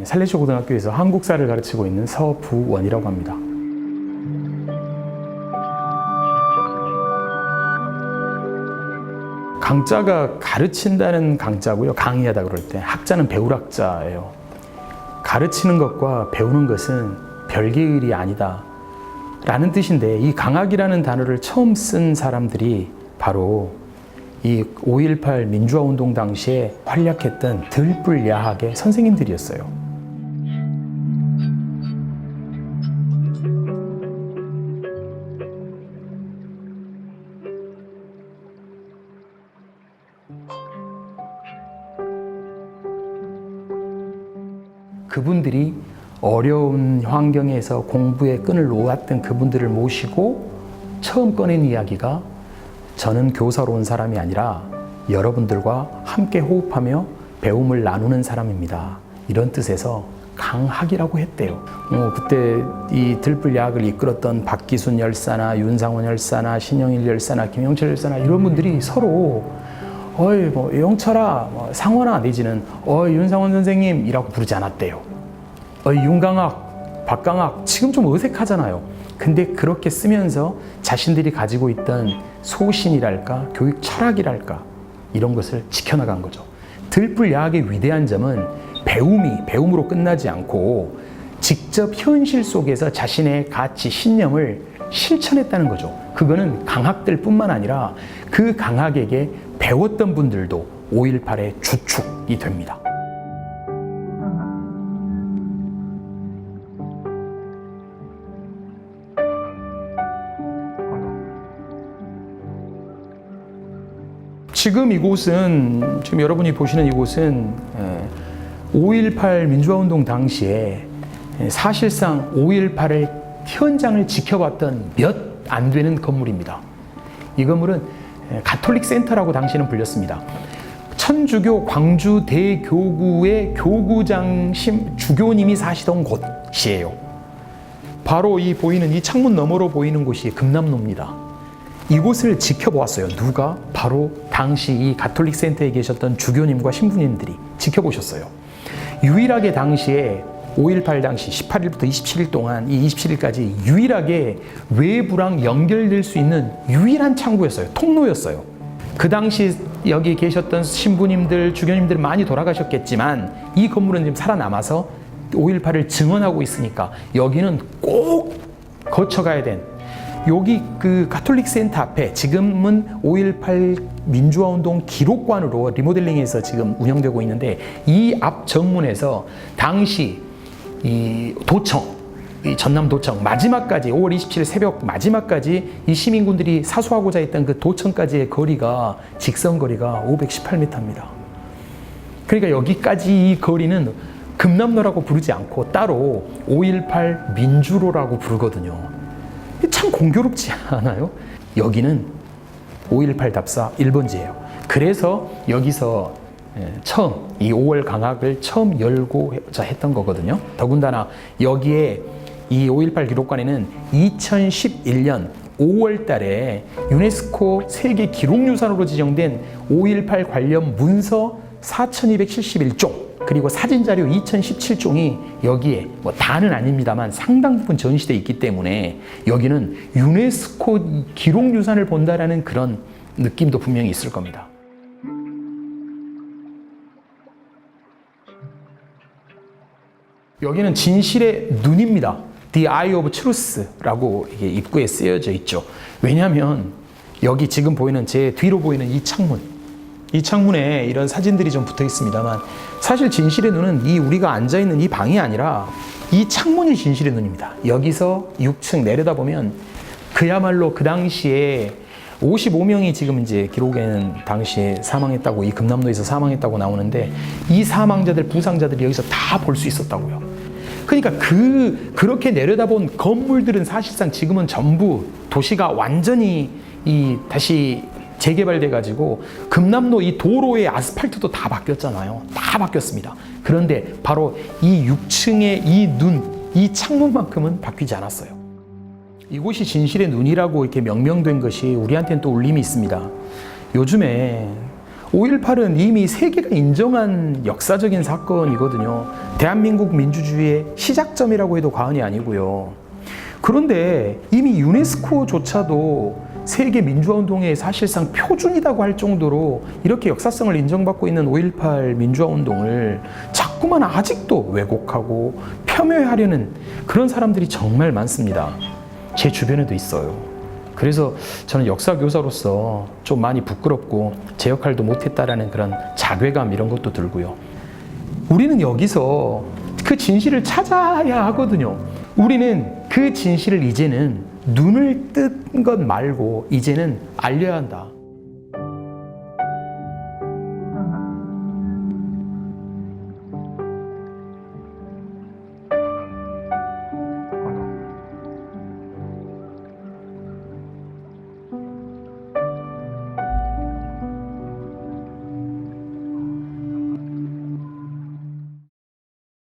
살레쇼 고등학교에서 한국사를 가르치고 있는 서부원이라고 합니다. 강자가 가르친다는 강자고요. 강의하다 그럴 때 학자는 배울 학자예요. 가르치는 것과 배우는 것은 별개의 일이 아니다 라는 뜻인데, 이 강학이라는 단어를 처음 쓴 사람들이 바로 이 5.18 민주화운동 당시에 활약했던 들불 야학의 선생님들이었어요. 그분들이 어려운 환경에서 공부의 끈을 놓았던 그분들을 모시고 처음 꺼낸 이야기가, 저는 교사로 온 사람이 아니라 여러분들과 함께 호흡하며 배움을 나누는 사람입니다. 이런 뜻에서 강학이라고 했대요. 그때 이 들불야학을 이끌었던 박기순 열사나 윤상원 열사나 신영일 열사나 김영철 열사나 이런 분들이 서로 어이 영철아, 상원아, 내지는 윤상원 선생님이라고 부르지 않았대요. 윤강학, 박강학, 지금 좀 어색하잖아요. 근데 그렇게 쓰면서 자신들이 가지고 있던 소신이랄까, 교육 철학이랄까, 이런 것을 지켜나간 거죠. 들불야학의 위대한 점은 배움으로 끝나지 않고 직접 현실 속에서 자신의 가치, 신념을 실천했다는 거죠. 그거는 강학들 뿐만 아니라 그 강학에게 배웠던 분들도 5.18의 주축이 됩니다. 지금 이곳은, 지금 여러분이 보시는 이곳은 5.18 민주화운동 당시에 사실상 5.18의 현장을 지켜봤던 몇 안 되는 건물입니다. 이 건물은 가톨릭 센터라고 당시에는 불렸습니다. 천주교 광주 대교구의 교구장심 주교님이 사시던 곳이에요. 바로 이 보이는 이 창문 너머로 보이는 곳이 금남로입니다. 이곳을 지켜보았어요. 누가? 바로 당시 이 가톨릭 센터에 계셨던 주교님과 신부님들이 지켜보셨어요. 유일하게 당시에 5.18 당시 18일부터 27일 동안, 이 27일까지 유일하게 외부랑 연결될 수 있는 유일한 창구였어요. 통로였어요. 그 당시 여기 계셨던 신부님들, 주교님들 많이 돌아가셨겠지만 이 건물은 지금 살아남아서 5.18을 증언하고 있으니까 여기는 꼭 거쳐가야 된, 여기 그 가톨릭 센터 앞에 지금은 5.18 민주화운동 기록관으로 리모델링해서 지금 운영되고 있는데, 이 앞 정문에서 당시 이 도청, 이 전남도청 마지막까지 5월 27일 새벽 마지막까지 이 시민군들이 사수하고자 했던 그 도청까지의 거리가, 직선거리가 518m입니다. 그러니까 여기까지 이 거리는 금남로라고 부르지 않고 따로 5.18 민주로라고 부르거든요. 참 공교롭지 않아요? 여기는 5.18 답사 1번지예요. 그래서 여기서 처음 이 5월 강학을 처음 열고자 했던 거거든요. 더군다나 여기에 이 5.18 기록관에는 2011년 5월 달에 유네스코 세계 기록유산으로 지정된 5.18 관련 문서 4271종, 그리고 사진자료 2017종이 여기에 다는 아닙니다만 상당 부분 전시되어 있기 때문에 여기는 유네스코 기록유산을 본다라는 그런 느낌도 분명히 있을 겁니다. 여기는 진실의 눈입니다. The Eye of Truth라고 이게 입구에 쓰여져 있죠. 왜냐하면 여기 지금 보이는, 제 뒤로 보이는 이 창문, 이 창문에 이런 사진들이 좀 붙어 있습니다만, 사실 진실의 눈은 이 우리가 앉아 있는 이 방이 아니라 이 창문이 진실의 눈입니다. 여기서 6층 내려다보면 그야말로 그 당시에 55명이 지금 이제 기록에는 당시에 사망했다고, 이 금남로에서 사망했다고 나오는데, 이 사망자들, 부상자들이 여기서 다 볼 수 있었다고요. 그러니까 그렇게 내려다본 건물들은 사실상 지금은 전부 도시가 완전히 다시 재개발돼 가지고 금남로 이 도로의 아스팔트도 다 바뀌었잖아요. 다 바뀌었습니다. 그런데 바로 이 6층의 이 눈, 이 창문만큼은 바뀌지 않았어요. 이곳이 진실의 눈이라고 이렇게 명명된 것이 우리한테는 또 울림이 있습니다. 요즘에 5.18은 이미 세계가 인정한 역사적인 사건이거든요. 대한민국 민주주의의 시작점이라고 해도 과언이 아니고요. 그런데 이미 유네스코조차도 세계 민주화운동의 사실상 표준이라고 할 정도로 이렇게 역사성을 인정받고 있는 5.18 민주화운동을 자꾸만 아직도 왜곡하고 폄훼하려는 그런 사람들이 정말 많습니다. 제 주변에도 있어요. 그래서 저는 역사교사로서 좀 많이 부끄럽고 제 역할도 못했다라는 그런 자괴감 이런 것도 들고요. 우리는 여기서 그 진실을 찾아야 하거든요. 우리는 그 진실을 이제는 눈을 뜬 것 말고 이제는 알려야 한다.